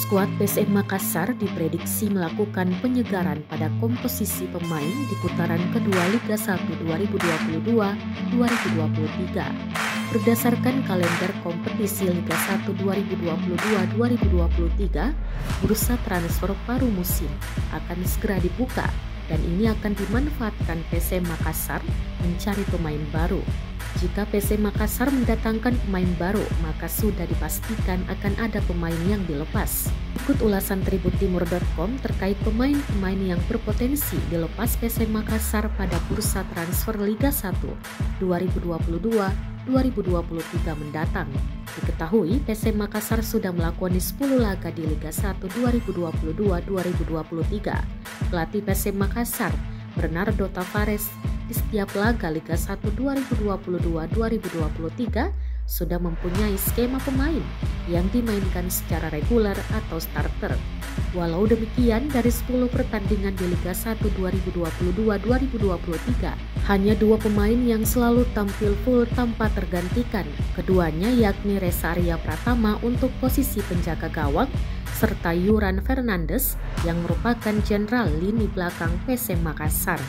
Skuad PSM Makassar diprediksi melakukan penyegaran pada komposisi pemain di putaran kedua Liga 1 2022-2023. Berdasarkan kalender kompetisi Liga 1 2022-2023, bursa transfer paruh musim akan segera dibuka dan ini akan dimanfaatkan PSM Makassar mencari pemain baru. Jika PSM Makassar mendatangkan pemain baru, maka sudah dipastikan akan ada pemain yang dilepas. Ikut ulasan tribuntimur.com terkait pemain-pemain yang berpotensi dilepas PSM Makassar pada bursa transfer Liga 1 2022-2023 mendatang. Diketahui PSM Makassar sudah melakoni 10 laga di Liga 1 2022-2023. Pelatih PSM Makassar, Bernardo Tavares, di setiap laga Liga 1 2022-2023 sudah mempunyai skema pemain yang dimainkan secara reguler atau starter. Walau demikian, dari 10 pertandingan di Liga 1 2022-2023, hanya 2 pemain yang selalu tampil full tanpa tergantikan. Keduanya yakni Reza Arya Pratama untuk posisi penjaga gawang, serta Yuran Fernandes yang merupakan jenderal lini belakang PSM Makassar.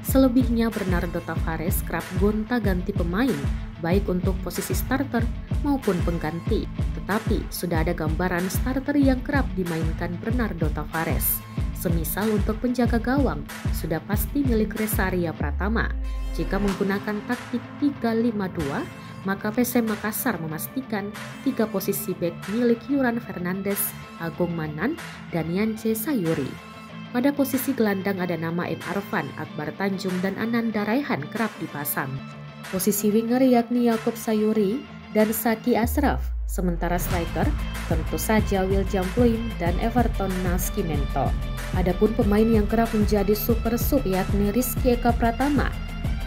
Selebihnya Bernardo Tavares kerap gonta-ganti pemain, baik untuk posisi starter maupun pengganti. Tetapi sudah ada gambaran starter yang kerap dimainkan Bernardo Tavares. Semisal untuk penjaga gawang, sudah pasti milik Reza Arya Pratama. Jika menggunakan taktik 3-5-2, maka PSM Makassar memastikan 3 posisi bek milik Yuran Fernandes, Agung Manan, dan Yance Sayuri. Pada posisi gelandang ada nama M. Arfan, Akbar Tanjung, dan Ananda Raihan kerap dipasang. Posisi winger yakni Yaakob Sayuri dan Saki Ashraf. Sementara striker tentu saja William Pluim dan Everton Nascimento. Adapun pemain yang kerap menjadi super sub yakni Rizky Eka Pratama,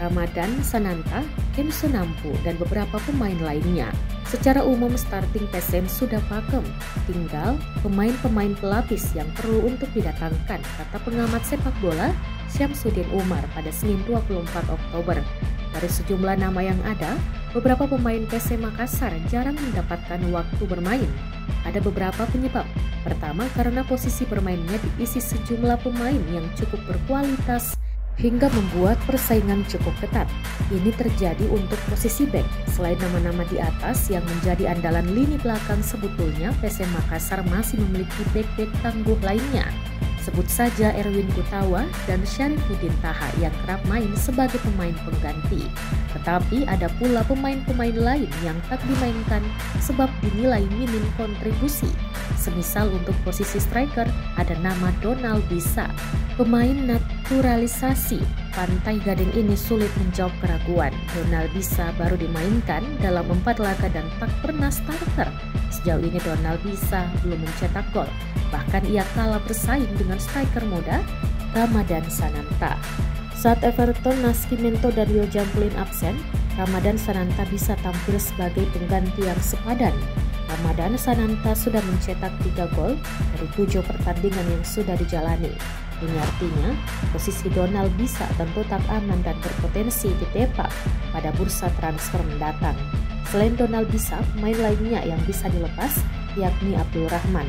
Ramadan Sananta, Kenzo Nampu, dan beberapa pemain lainnya. Secara umum starting PSM sudah pakem, tinggal pemain-pemain pelapis yang perlu untuk didatangkan, kata pengamat sepak bola Syamsuddin Umar pada Senin 24 Oktober. Dari sejumlah nama yang ada, beberapa pemain PSM Makassar jarang mendapatkan waktu bermain. Ada beberapa penyebab. Pertama, karena posisi bermainnya diisi sejumlah pemain yang cukup berkualitas hingga membuat persaingan cukup ketat. Ini terjadi untuk posisi bek. Selain nama-nama di atas yang menjadi andalan lini belakang, sebetulnya PSM Makassar masih memiliki bek-bek tangguh lainnya. Sebut saja Erwin Gutawa dan Syarifuddin Taha yang kerap main sebagai pemain pengganti. Tetapi ada pula pemain-pemain lain yang tak dimainkan sebab dinilai minim kontribusi. Semisal untuk posisi striker ada nama Donald Bisa, pemain naturalisasi Pantai Gading ini sulit menjawab keraguan. Donald Bisa baru dimainkan dalam 4 laga dan tak pernah starter. Sejauh ini Donald Bisa belum mencetak gol. Bahkan ia kalah bersaing dengan striker muda Ramadan Sananta. Saat Everton Nascimento dan William Pluim absen, Ramadan Sananta bisa tampil sebagai pengganti yang sepadan. Ramadan Sananta sudah mencetak 3 gol dari 7 pertandingan yang sudah dijalani. Ini artinya posisi Donald Bisa tentu tak aman dan berpotensi ditepak pada bursa transfer mendatang. Selain Donald Bisa, pemain lainnya yang bisa dilepas yakni Abdul Rahman.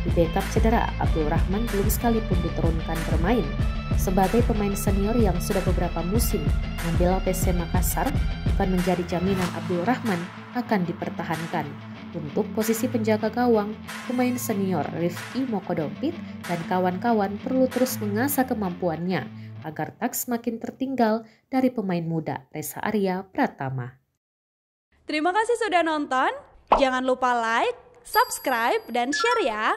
Di backup cedera, Abdul Rahman belum sekalipun diturunkan bermain. Sebagai pemain senior yang sudah beberapa musim membela PSM Makassar, bukan menjadi jaminan Abdul Rahman akan dipertahankan. Untuk posisi penjaga gawang, pemain senior Rifki Mokodompit dan kawan-kawan perlu terus mengasah kemampuannya agar tak semakin tertinggal dari pemain muda Reza Arya Pratama. Terima kasih sudah nonton. Jangan lupa like, subscribe, dan share ya.